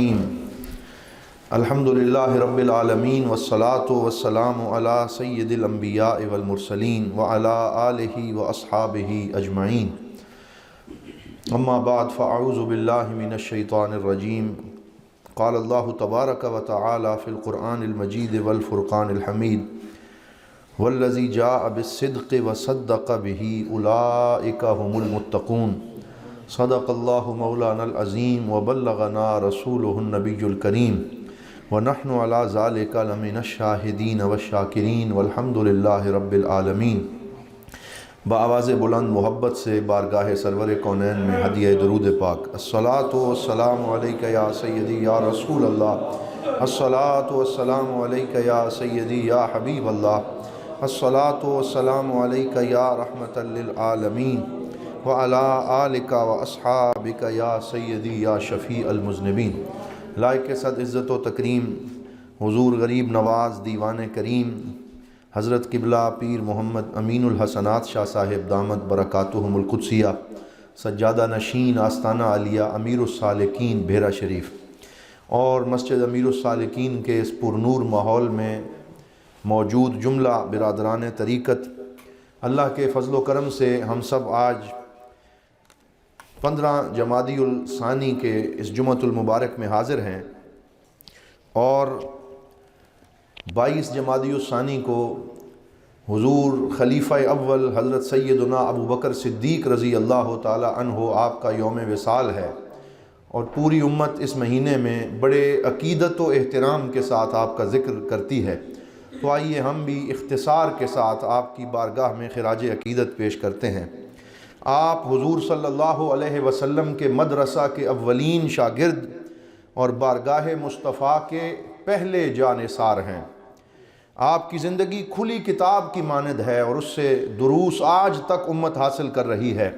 الرحیم الحمدللہ رب العالمین والصلاة والسلام علی سید الانبیاء والمرسلین وعلی آلہ واصحابہ اجمعین اما بعد فاعوذ باللہ من الشیطان الرجیم قال اللہ تبارک و تعالی فی القرآن المجید والفرقان الحمید والذی جاء بالصدق وصدق به اولئک هم المتقون صدق اللہ مولانا العظیم وبلغنا رسولہ النبی الکریم ونحن علی ذالک لمن الشاہدین والشاکرین والحمدللہ رب العالمین۔ بآواز بلند محبت سے بارگاہ سرور کونین میں ہدیہ درود پاک۔ الصلاۃ والسلام علیک یا سیدی یا رسول اللہ، الصلاۃ والسلام علیک یا سیدی یا حبیب اللہ، الصلاۃ والسلام علیک یا رحمۃ للعالمین وعلی آلک واصحابک یا سیدی یا شفیع المذنبین۔ لائق صد عزت و تکریم حضور غریب نواز دیوان کریم حضرت قبلہ پیر محمد امین الحسنات شاہ صاحب دامت برکاتہم القدسیہ، سجادہ نشین آستانہ عالیہ امیر السالکین بھیرا شریف، اور مسجد امیر السالکین کے اس پرنور ماحول میں موجود جملہ برادران طریقت، اللہ کے فضل و کرم سے ہم سب آج 15 جمادی الثانی کے اس جمعۃ المبارک میں حاضر ہیں، اور 22 جمادی الثانی کو حضور خلیفہ اول حضرت سیدنا ابو بکر صدیق رضی اللہ تعالی عنہ آپ کا یوم وصال ہے، اور پوری امت اس مہینے میں بڑے عقیدت و احترام کے ساتھ آپ کا ذکر کرتی ہے۔ تو آئیے ہم بھی اختصار کے ساتھ آپ کی بارگاہ میں خراج عقیدت پیش کرتے ہیں۔ آپ حضور صلی اللہ علیہ وسلم کے مدرسہ کے اولین شاگرد اور بارگاہ مصطفیٰ کے پہلے جانثار ہیں۔ آپ کی زندگی کھلی کتاب کی مانند ہے، اور اس سے دروس آج تک امت حاصل کر رہی ہے۔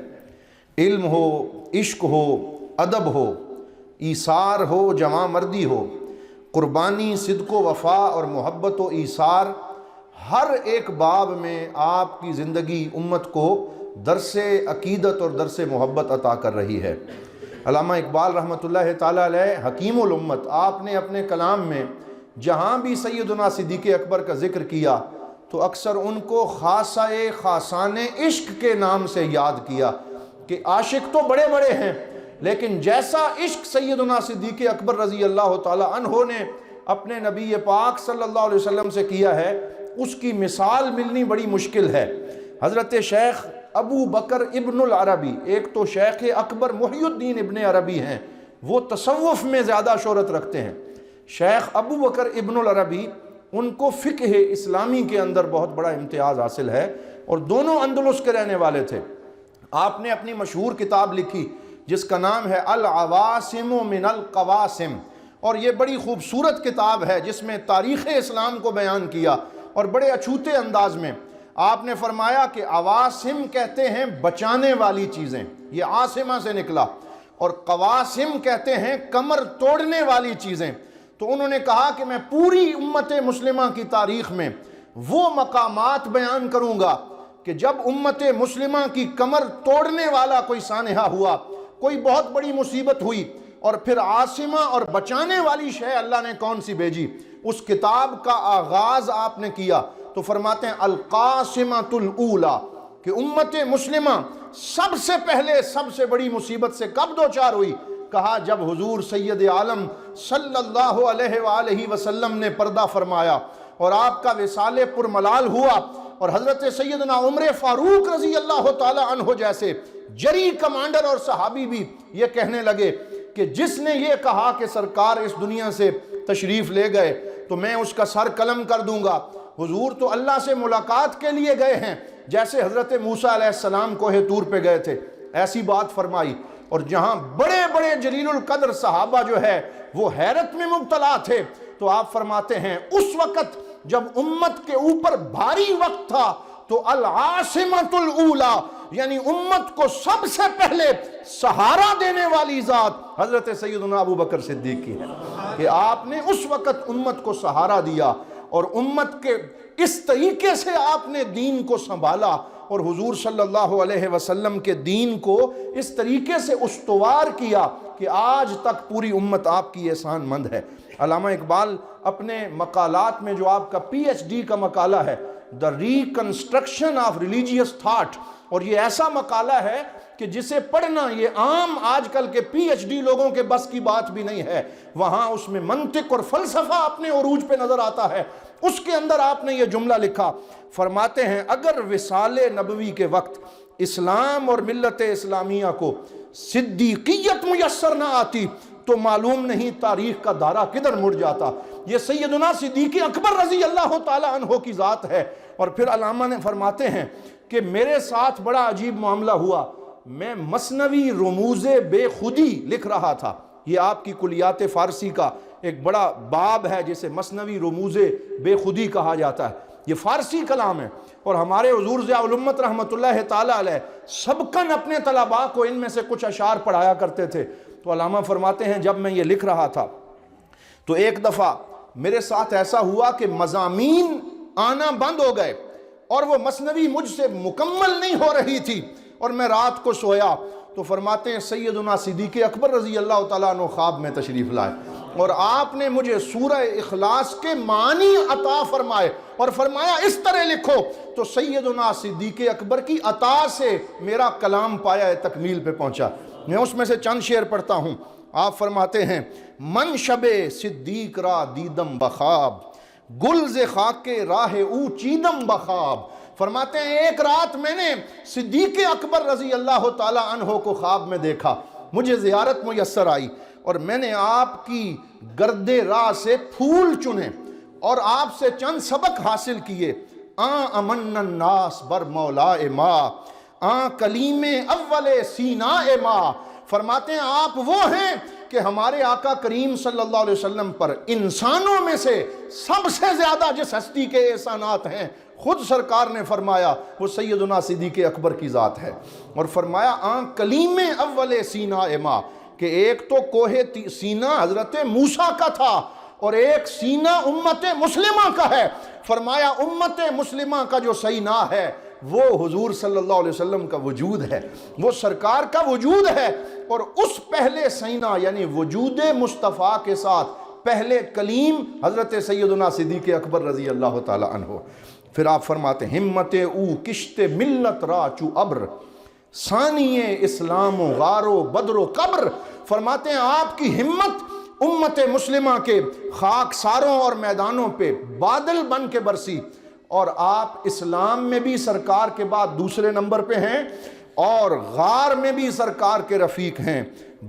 علم ہو، عشق ہو، ادب ہو، ایثار ہو، جواں مردی ہو، قربانی، صدق و وفا اور محبت و ایثار، ہر ایک باب میں آپ کی زندگی امت کو درس عقیدت اور درس محبت عطا کر رہی ہے۔ علامہ اقبال رحمۃ اللہ تعالی علیہ حکیم الامت، آپ نے اپنے کلام میں جہاں بھی سیدنا صدیق اکبر کا ذکر کیا تو اکثر ان کو خاصہ خاصان عشق کے نام سے یاد کیا کہ عاشق تو بڑے بڑے ہیں، لیکن جیسا عشق سیدنا صدیق اکبر رضی اللہ تعالی عنہ نے اپنے نبی پاک صلی اللہ علیہ وسلم سے کیا ہے، اس کی مثال ملنی بڑی مشکل ہے۔ حضرت شیخ ابو بکر ابن العربی، ایک تو شیخ اکبر محی الدین ابن عربی ہیں، وہ تصوف میں زیادہ شہرت رکھتے ہیں۔ شیخ ابو بکر ابن العربی، ان کو فقہ اسلامی کے اندر بہت بڑا امتیاز حاصل ہے، اور دونوں اندلس کے رہنے والے تھے۔ آپ نے اپنی مشہور کتاب لکھی جس کا نام ہے العواسم من القواسم، اور یہ بڑی خوبصورت کتاب ہے جس میں تاریخ اسلام کو بیان کیا، اور بڑے اچھوتے انداز میں آپ نے فرمایا کہ عواسم کہتے ہیں بچانے والی چیزیں، یہ عاصمہ سے نکلا، اور قواسم کہتے ہیں کمر توڑنے والی چیزیں۔ تو انہوں نے کہا کہ میں پوری امت مسلمہ کی تاریخ میں وہ مقامات بیان کروں گا کہ جب امت مسلمہ کی کمر توڑنے والا کوئی سانحہ ہوا، کوئی بہت بڑی مصیبت ہوئی، اور پھر عاصمہ اور بچانے والی شے اللہ نے کون سی بھیجی۔ اس کتاب کا آغاز آپ نے کیا تو فرماتے ہیں القاسمۃ الاولی، کہ امت مسلمہ سب سے پہلے سب سے بڑی مصیبت سے کب دوچار ہوئی؟ کہا جب حضور سید عالم صلی اللہ علیہ وآلہ وسلم نے پردہ فرمایا اور آپ کا وصال پرملال ہوا، اور حضرت سیدنا عمر فاروق رضی اللہ تعالی عنہ جیسے جری کمانڈر اور صحابی بھی یہ کہنے لگے کہ جس نے یہ کہا کہ سرکار اس دنیا سے تشریف لے گئے تو میں اس کا سر قلم کر دوں گا۔ حضور تو اللہ سے ملاقات کے لیے گئے ہیں، جیسے حضرت موسیٰ علیہ السلام کوہ طور پہ گئے تھے، ایسی بات فرمائی۔ اور جہاں بڑے بڑے جلیل القدر صحابہ جو ہے وہ حیرت میں مبتلا تھے، تو آپ فرماتے ہیں اس وقت جب امت کے اوپر بھاری وقت تھا تو العاصمۃ الاولی، یعنی امت کو سب سے پہلے سہارا دینے والی ذات حضرت سیدنا ابو بکر صدیق کی ہے، کہ آپ نے اس وقت امت کو سہارا دیا، اور امت کے اس طریقے سے آپ نے دین کو سنبھالا اور حضور صلی اللہ علیہ وسلم کے دین کو اس طریقے سے استوار کیا کہ آج تک پوری امت آپ کی احسان مند ہے۔ علامہ اقبال اپنے مقالات میں جو آپ کا پی ایچ ڈی کا مقالہ ہے دا ریکنسٹرکشن آف ریلیجیس تھاٹ، اور یہ ایسا مقالہ ہے کہ جسے پڑھنا یہ عام آج کل کے پی ایچ ڈی لوگوں کے بس کی بات بھی نہیں ہے، وہاں اس میں منطق اور فلسفہ اپنے عروج پہ نظر آتا ہے۔ اس کے اندر آپ نے یہ جملہ لکھا، فرماتے ہیں اگر وصال نبوی کے وقت اسلام اور ملت اسلامیہ کو صدیقیت میسر نہ آتی تو معلوم نہیں تاریخ کا دھارا کدھر مڑ جاتا۔ یہ سیدنا صدیق اکبر رضی اللہ تعالی عنہ کی ذات ہے۔ اور پھر علامہ نے فرماتے ہیں کہ میرے ساتھ بڑا عجیب معاملہ ہوا، میں مثنوی رموز بے خودی لکھ رہا تھا۔ یہ آپ کی کلیات فارسی کا ایک بڑا باب ہے جسے مثنوی رموز بے خودی کہا جاتا ہے، یہ فارسی کلام ہے، اور ہمارے حضور ضیاء الامت رحمۃ اللہ تعالی علیہ سبقاً اپنے طلباء کو ان میں سے کچھ اشعار پڑھایا کرتے تھے۔ تو علامہ فرماتے ہیں جب میں یہ لکھ رہا تھا تو ایک دفعہ میرے ساتھ ایسا ہوا کہ مضامین آنا بند ہو گئے اور وہ مثنوی مجھ سے مکمل نہیں ہو رہی تھی، اور میں رات کو سویا تو فرماتے ہیں سیدنا صدیق اکبر رضی اللہ تعالیٰ عنہ خواب میں تشریف لائے اور آپ نے مجھے سورہ اخلاص کے معنی عطا فرمائے اور فرمایا اس طرح لکھو۔ تو سیدنا صدیق اکبر کی عطا سے میرا کلام پایا تکمیل پہ پہنچا۔ میں اس میں سے چند شعر پڑھتا ہوں۔ آپ فرماتے ہیں من شب صدیق را دیدم بخواب، گل ز خاک راہ او چیدم بخواب۔ فرماتے ہیں ایک رات میں نے صدیق اکبر رضی اللہ تعالی عنہ کو خواب میں دیکھا، مجھے زیارت میسر آئی اور میں نے آپ کی گرد راہ سے پھول چنے اور آپ سے چند سبق حاصل کیے۔ امن الناس بر مولا ما، کلیم اول سینا ما۔ فرماتے ہیں آپ وہ ہیں کہ ہمارے آقا کریم صلی اللہ علیہ وسلم پر انسانوں میں سے سب سے زیادہ جس ہستی کے احسانات ہیں خود سرکار نے فرمایا وہ سیدنا صدیق اکبر کی ذات ہے، اور فرمایا کلیم اول سینا ما، کہ ایک تو کوہ سینا حضرت موسیٰ کا تھا اور ایک سینہ امت مسلمہ کا ہے۔ فرمایا امت مسلمہ کا جو سینہ ہے وہ حضور صلی اللہ علیہ وسلم کا وجود ہے، وہ سرکار کا وجود ہے، اور اس پہلے سینہ یعنی وجود مصطفیٰ کے ساتھ پہلے کلیم حضرت سیدنا صدیق اکبر رضی اللہ تعالی عنہ۔ پھر آپ فرماتے ہیں ہمت او کشت ملت را چو ابر، ثانی اسلام و غار و بدر و قبر۔ فرماتے ہیں آپ کی ہمت امت مسلمہ کے خاک ساروں اور میدانوں پہ بادل بن کے برسی، اور آپ اسلام میں بھی سرکار کے بعد دوسرے نمبر پہ ہیں اور غار میں بھی سرکار کے رفیق ہیں،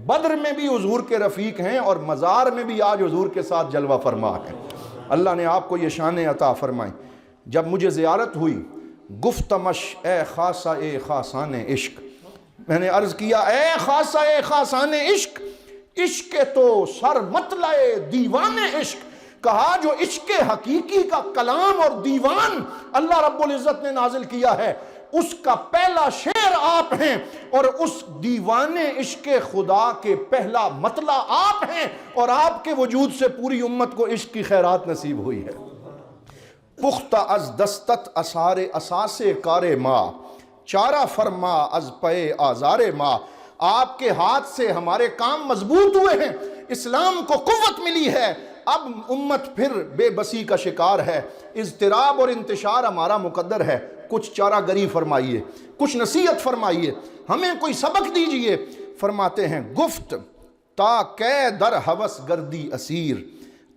بدر میں بھی حضور کے رفیق ہیں، اور مزار میں بھی آج حضور کے ساتھ جلوہ فرما ہیں۔ اللہ نے آپ کو یہ شان عطا فرمائی۔ جب مجھے زیارت ہوئی گفتمش اے خاصہ اے خاصان عشق، میں نے عرض کیا اے خاصہ اے خاصان عشق، عشق تو سر مطلع دیوان عشق، کہا جو عشق حقیقی کا کلام اور دیوان اللہ رب العزت نے نازل کیا ہے اس کا پہلا شعر آپ ہیں، اور اس دیوان عشق خدا کے پہلا مطلع آپ ہیں، اور آپ کے وجود سے پوری امت کو عشق کی خیرات نصیب ہوئی ہے۔ پختہ از دستت اثار اساس کار ما، چارہ فرما از پے آزار ما۔ آپ کے ہاتھ سے ہمارے کام مضبوط ہوئے ہیں، اسلام کو قوت ملی ہے، اب امت پھر بے بسی کا شکار ہے، اضطراب اور انتشار ہمارا مقدر ہے۔ کچھ چارہ گری فرمائیے، کچھ نصیحت فرمائیے، ہمیں کوئی سبق دیجئے۔ فرماتے ہیں گفت تا کہ در ہوس گردی اسیر،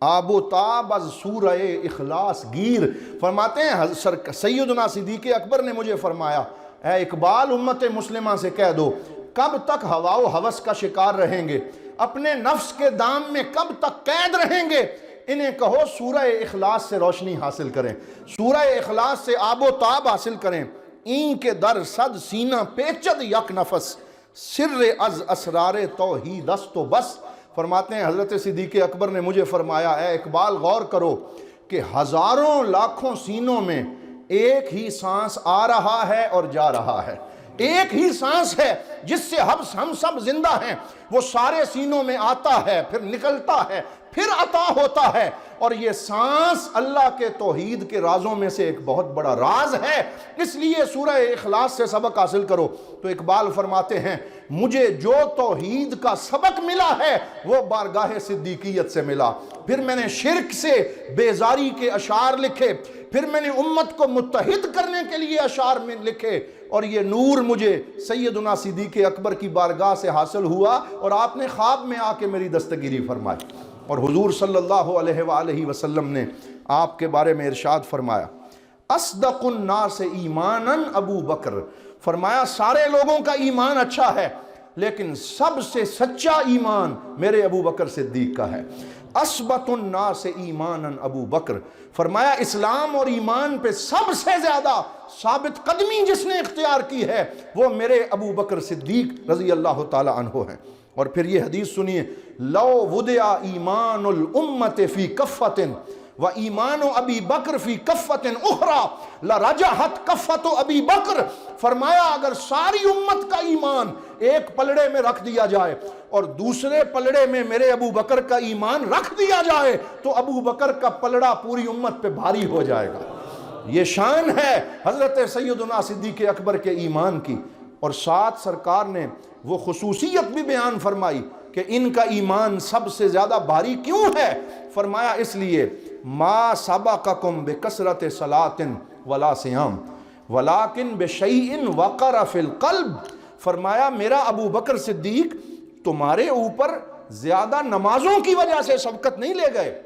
آب و تاب از سورہ اخلاص گیر۔ فرماتے ہیں سیدنا صدیق اکبر نے مجھے فرمایا اے اقبال امت مسلمہ سے کہہ دو کب تک ہوا و ہوس کا شکار رہیں گے، اپنے نفس کے دام میں کب تک قید رہیں گے، انہیں کہو سورہ اخلاص سے روشنی حاصل کریں، سورہ اخلاص سے آب و تاب حاصل کریں۔ این کے در صد سینہ پیچد یک نفس، سر از اسرار توحید است و بس۔ فرماتے ہیں حضرت صدیق اکبر نے مجھے فرمایا اے اقبال غور کرو کہ ہزاروں لاکھوں سینوں میں ایک ہی سانس آ رہا ہے اور جا رہا ہے، ایک ہی سانس ہے جس سے ہم سب زندہ ہیں، وہ سارے سینوں میں آتا ہے، پھر نکلتا ہے، پھر عطا ہوتا ہے، اور یہ سانس اللہ کے توحید کے رازوں میں سے ایک بہت بڑا راز ہے۔ اس لیے سورہ اخلاص سے سبق حاصل کرو۔ تو اقبال فرماتے ہیں مجھے جو توحید کا سبق ملا ہے وہ بارگاہ صدیقیت سے ملا۔ پھر میں نے شرک سے بیزاری کے اشعار لکھے، پھر میں نے امت کو متحد کرنے کے لیے اشعار میں لکھے، اور یہ نور مجھے سیدنا صدیق اکبر کی بارگاہ سے حاصل ہوا، اور آپ نے خواب میں آ کے میری دستگیری فرمائی۔ اور حضور صلی اللہ علیہ وآلہ وسلم نے آپ کے بارے میں ارشاد فرمایا اصدق الناس ایمانا ابو بکر، فرمایا سارے لوگوں کا ایمان اچھا ہے لیکن سب سے سچا ایمان میرے ابو بکر صدیق کا ہے۔ اثبت الناس ایمانا ابو بکر، فرمایا اسلام اور ایمان پہ سب سے زیادہ ثابت قدمی جس نے اختیار کی ہے وہ میرے ابو بکر صدیق رضی اللہ تعالی عنہ ہیں۔ اور پھر یہ حدیث سنیے، لو وضع ایمان الامت فی کفۃ و ایمان ابی بکر فی کفۃ اخری لرجحت کفۃ ابی بکر، فرمایا اگر ساری امت کا ایمان ایک پلڑے میں رکھ دیا جائے اور دوسرے پلڑے میں میرے ابو بکر کا ایمان رکھ دیا جائے تو ابو بکر کا پلڑا پوری امت پہ بھاری ہو جائے گا۔ یہ شان ہے حضرت سیدنا صدیق اکبر کے ایمان کی۔ اور ساتھ سرکار نے وہ خصوصیت بھی بیان فرمائی کہ ان کا ایمان سب سے زیادہ بھاری کیوں ہے؟ فرمایا اس لیے ما سبقکم بکثرت صلاۃ ولا صیام ولکن بشیء وقر فی القلب، فرمایا میرا ابو بکر صدیق تمہارے اوپر زیادہ نمازوں کی وجہ سے سبقت نہیں لے گئے،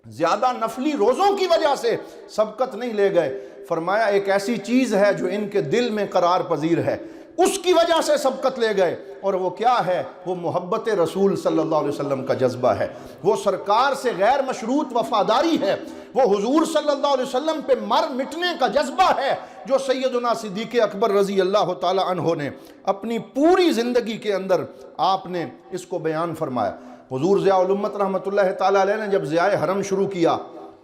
زیادہ نفلی روزوں کی وجہ سے سبقت نہیں لے گئے، فرمایا ایک ایسی چیز ہے جو ان کے دل میں قرار پذیر ہے اس کی وجہ سے سبقت لے گئے، اور وہ کیا ہے؟ وہ محبت رسول صلی اللہ علیہ وسلم کا جذبہ ہے، وہ سرکار سے غیر مشروط وفاداری ہے، وہ حضور صلی اللہ علیہ وسلم پہ مر مٹنے کا جذبہ ہے جو سیدنا صدیق اکبر رضی اللہ تعالی عنہ نے اپنی پوری زندگی کے اندر آپ نے اس کو بیان فرمایا۔ حضور ضیاء الامت رحمۃ اللہ تعالی علیہ نے جب ضیاء حرم شروع کیا،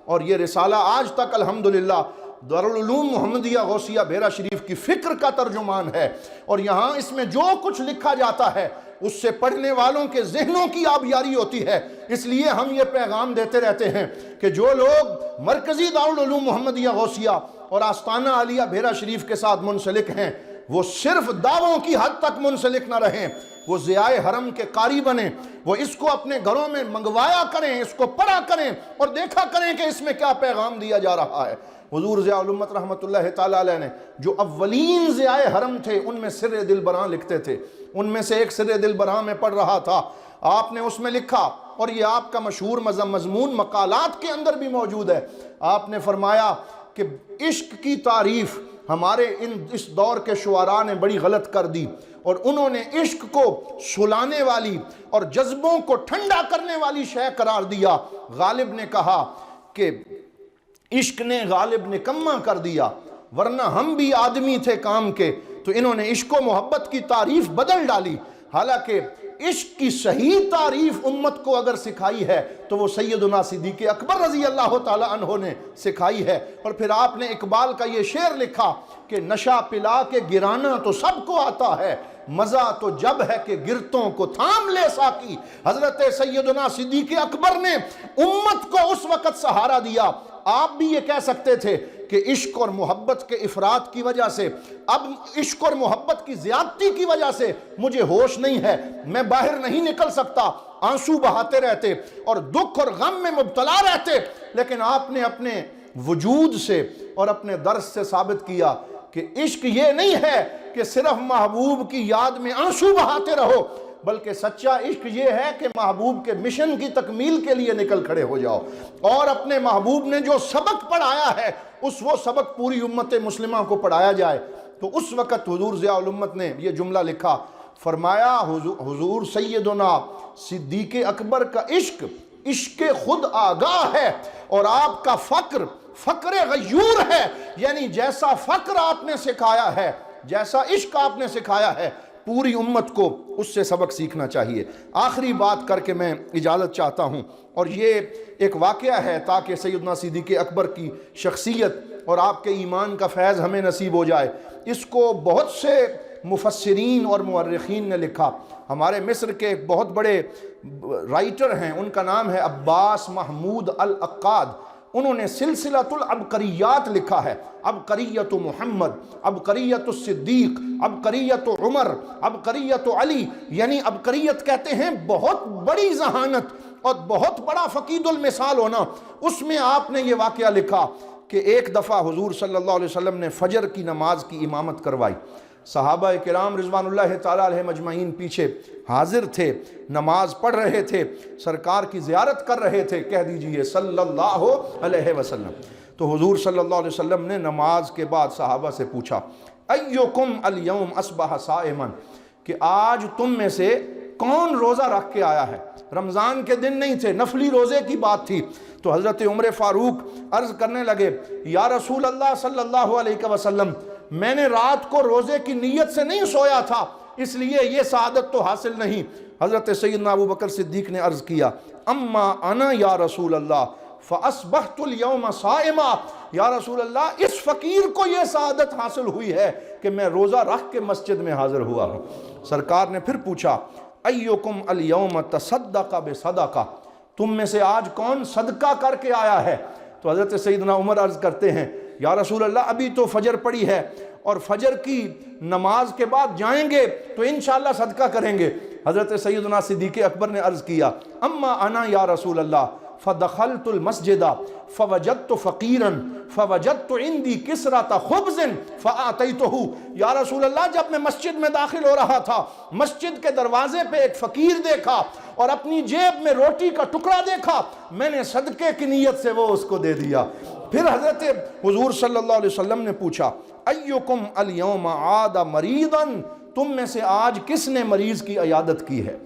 اور یہ رسالہ آج تک الحمدللہ دارالعلوم محمدیہ غوثیہ بیرا شریف کی فکر کا ترجمان ہے، اور یہاں اس میں جو کچھ لکھا جاتا ہے اس سے پڑھنے والوں کے ذہنوں کی آبیاری ہوتی ہے۔ اس لیے ہم یہ پیغام دیتے رہتے ہیں کہ جو لوگ مرکزی دارالعلوم محمدیہ غوثیہ اور آستانہ عالیہ بیرا شریف کے ساتھ منسلک ہیں وہ صرف دعووں کی حد تک منسلک نہ رہیں، وہ ضیاء حرم کے قاری بنیں، وہ اس کو اپنے گھروں میں منگوایا کریں، اس کو پڑھا کریں اور دیکھا کریں کہ اس میں کیا پیغام دیا جا رہا ہے۔ حضور ضیاء الامت رحمۃ اللہ تعالی علیہ نے جو اولین ضیاء حرم تھے ان میں سر دل براں لکھتے تھے، ان میں سے ایک سر دل براں میں پڑھ رہا تھا، آپ نے اس میں لکھا، اور یہ آپ کا مشہور مضمون مقالات کے اندر بھی موجود ہے، آپ نے فرمایا کہ عشق کی تعریف ہمارے اس دور کے شعراء نے بڑی غلط کر دی، اور انہوں نے عشق کو سلانے والی اور جذبوں کو ٹھنڈا کرنے والی شے قرار دیا۔ غالب نے کہا کہ عشق نے غالب نکمہ کر دیا، ورنہ ہم بھی آدمی تھے کام کے، تو انہوں نے عشق و محبت کی تعریف بدل ڈالی۔ حالانکہ عشق کی صحیح تعریف امت کو اگر سکھائی ہے تو وہ سیدنا صدیق اکبر رضی اللہ تعالی عنہ نے سکھائی ہے۔ اور پھر آپ نے اقبال کا یہ شعر لکھا کہ نشہ پلا کے گرانا تو سب کو آتا ہے، مزہ تو جب ہے کہ گرتوں کو تھام لے ساکی۔ حضرت سیدنا صدیق اکبر نے امت کو اس وقت سہارا دیا۔ آپ بھی یہ کہہ سکتے تھے کہ عشق اور محبت کے افراط کی وجہ سے، اب عشق اور محبت کی زیادتی کی وجہ سے مجھے ہوش نہیں ہے، میں باہر نہیں نکل سکتا، آنسو بہاتے رہتے اور دکھ اور غم میں مبتلا رہتے، لیکن آپ نے اپنے وجود سے اور اپنے درس سے ثابت کیا کہ عشق یہ نہیں ہے کہ صرف محبوب کی یاد میں آنسو بہاتے رہو، بلکہ سچا عشق یہ ہے کہ محبوب کے مشن کی تکمیل کے لیے نکل کھڑے ہو جاؤ، اور اپنے محبوب نے جو سبق پڑھایا ہے وہ سبق پوری امت مسلمہ کو پڑھایا جائے۔ تو اس وقت حضور ضیاء الامت نے یہ جملہ لکھا، فرمایا حضور سیدنا صدیق اکبر کا عشق خود آگاہ ہے، اور آپ کا فقر غیور ہے، یعنی جیسا فقر آپ نے سکھایا ہے، جیسا عشق آپ نے سکھایا ہے، پوری امت کو اس سے سبق سیکھنا چاہیے۔ آخری بات کر کے میں اجازت چاہتا ہوں، اور یہ ایک واقعہ ہے تاکہ سیدنا صدیق اکبر کی شخصیت اور آپ کے ایمان کا فیض ہمیں نصیب ہو جائے۔ اس کو بہت سے مفسرین اور مورخین نے لکھا. ہمارے مصر کے ایک بہت بڑے رائٹر ہیں، ان کا نام ہے عباس محمود العقاد. انہوں نے سلسلۃ العبقریات لکھا ہے. عبقریت محمد، عبقریت الصدیق، عبقریت عمر، عبقریت علی. یعنی عبقریت کہتے ہیں بہت بڑی ذہانت اور بہت بڑا فقید المثال ہونا. اس میں آپ نے یہ واقعہ لکھا کہ ایک دفعہ حضور صلی اللہ علیہ وسلم نے فجر کی نماز کی امامت کروائی. صحابہ کرام رضوان اللہ تعالیٰ علیہ مجمعین پیچھے حاضر تھے، نماز پڑھ رہے تھے، سرکار کی زیارت کر رہے تھے. کہہ دیجئے صلی اللہ علیہ وسلم. تو حضور صلی اللہ علیہ وسلم نے نماز کے بعد صحابہ سے پوچھا ایکم الیوم اصبح صائما، کہ آج تم میں سے کون روزہ رکھ کے آیا ہے؟ رمضان کے دن نہیں تھے، نفلی روزے کی بات تھی. تو حضرت عمر فاروق عرض کرنے لگے یا رسول اللہ صلی اللہ علیہ وسلم، میں نے رات کو روزے کی نیت سے نہیں سویا تھا، اس لیے یہ سعادت تو حاصل نہیں. حضرت سیدنا ابو بکر صدیق نے عرض کیا اما انا یا رسول اللہ فاصبحت اليوم صائما. یا رسول اللہ، اس فقیر کو یہ سعادت حاصل ہوئی ہے کہ میں روزہ رکھ کے مسجد میں حاضر ہوا ہوں. سرکار نے پھر پوچھا ایکم الیوم تصدق بصدقہ، تم میں سے آج کون صدقہ کر کے آیا ہے؟ تو حضرت سیدنا عمر عرض کرتے ہیں یا رسول اللہ، ابھی تو فجر پڑی ہے اور فجر کی نماز کے بعد جائیں گے تو انشاءاللہ صدقہ کریں گے. حضرت سیدنا صدیق اکبر نے عرض کیا اما انا یا رسول اللہ فدخلت المسجد فوجدت فقیرا فوجدت عندي كسرة خبز فآتيته. یا رسول اللہ، جب میں مسجد میں داخل ہو رہا تھا، مسجد کے دروازے پہ ایک فقیر دیکھا اور اپنی جیب میں روٹی کا ٹکڑا دیکھا، میں نے صدقے کی نیت سے وہ اس کو دے دیا. پھر حضرت حضور صلی اللہ علیہ وسلم نے پوچھا ایکم الیوم عاد مریضا، تم میں سے آج کس نے مریض کی عیادت کی ہے؟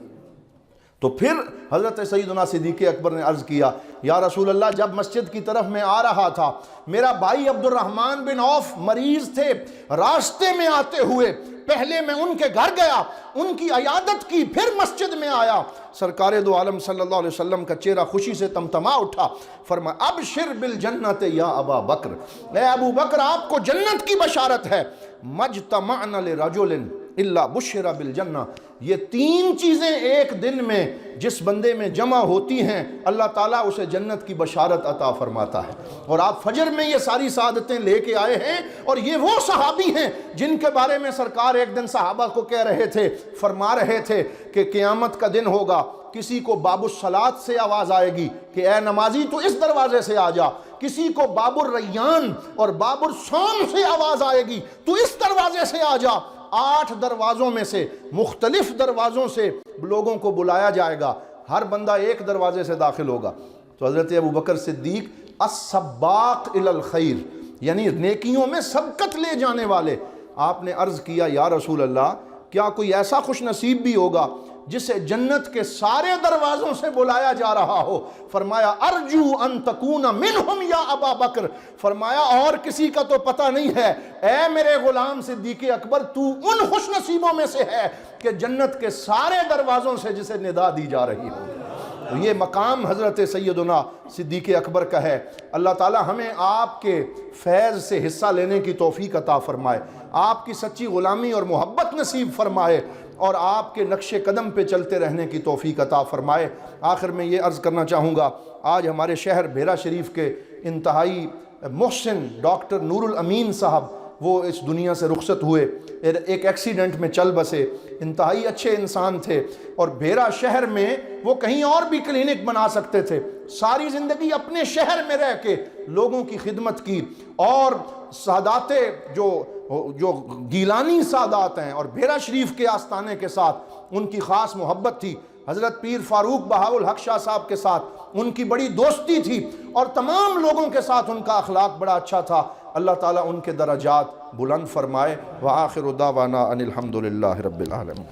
تو پھر حضرت سیدنا صدیق اکبر نے عرض کیا یا رسول اللہ، جب مسجد کی طرف میں آ رہا تھا، میرا بھائی عبد الرحمن بن عوف مریض تھے، راستے میں آتے ہوئے پہلے میں ان کے گھر گیا، ان کی عیادت کی، پھر مسجد میں آیا. سرکار دو عالم صلی اللہ علیہ وسلم کا چہرہ خوشی سے تمتما اٹھا. فرمایا ابشر بالجنت یا ابا بکر، اے ابو بکر، آپ کو جنت کی بشارت ہے. مجتمعنا لرجل الا بشر بالجنہ. یہ تین چیزیں ایک دن میں جس بندے میں جمع ہوتی ہیں، اللہ تعالیٰ اسے جنت کی بشارت عطا فرماتا ہے. اور آپ فجر میں یہ ساری سعادتیں لے کے آئے ہیں، اور یہ وہ صحابی ہیں جن کے بارے میں سرکار ایک دن صحابہ کو کہہ رہے تھے، فرما رہے تھے کہ قیامت کا دن ہوگا، کسی کو باب الصلاۃ سے آواز آئے گی کہ اے نمازی تو اس دروازے سے آ جا، کسی کو باب الریان اور باب الصوم سے آواز آئے گی تو اس دروازے سے آ جا. 8 دروازوں میں سے مختلف دروازوں سے لوگوں کو بلایا جائے گا، ہر بندہ ایک دروازے سے داخل ہوگا. تو حضرت ابو بکر صدیق السباق الی الخیر، یعنی نیکیوں میں سبقت لے جانے والے. آپ نے عرض کیا یا رسول اللہ، کیا کوئی ایسا خوش نصیب بھی ہوگا جسے جنت کے سارے دروازوں سے بلایا جا رہا ہو؟ فرمایا ارجو ان تکون منہم یا ابا بکر. فرمایا اور کسی کا تو پتہ نہیں ہے، اے میرے غلام صدیق اکبر، تو ان خوش نصیبوں میں سے ہے کہ جنت کے سارے دروازوں سے جسے ندا دی جا رہی ہو. تو یہ مقام حضرت سیدنا صدیق اکبر کا ہے. اللہ تعالی ہمیں آپ کے فیض سے حصہ لینے کی توفیق عطا فرمائے، آپ کی سچی غلامی اور محبت نصیب فرمائے، اور آپ کے نقش قدم پہ چلتے رہنے کی توفیق عطا فرمائے. آخر میں یہ عرض کرنا چاہوں گا، آج ہمارے شہر بھیرا شریف کے انتہائی محسن ڈاکٹر نور الامین صاحب، وہ اس دنیا سے رخصت ہوئے، ایک ایکسیڈنٹ میں چل بسے. انتہائی اچھے انسان تھے، اور بھیرا شہر میں وہ کہیں اور بھی کلینک بنا سکتے تھے. ساری زندگی اپنے شہر میں رہ کے لوگوں کی خدمت کی، اور سادات جو گیلانی سادات ہیں اور بھیرا شریف کے آستانے کے ساتھ ان کی خاص محبت تھی. حضرت پیر فاروق بہاء الحق شاہ صاحب کے ساتھ ان کی بڑی دوستی تھی، اور تمام لوگوں کے ساتھ ان کا اخلاق بڑا اچھا تھا. اللہ تعالیٰ ان کے درجات بلند فرمائے. وآخر دعوانا ان الحمد للہ رب العالمین.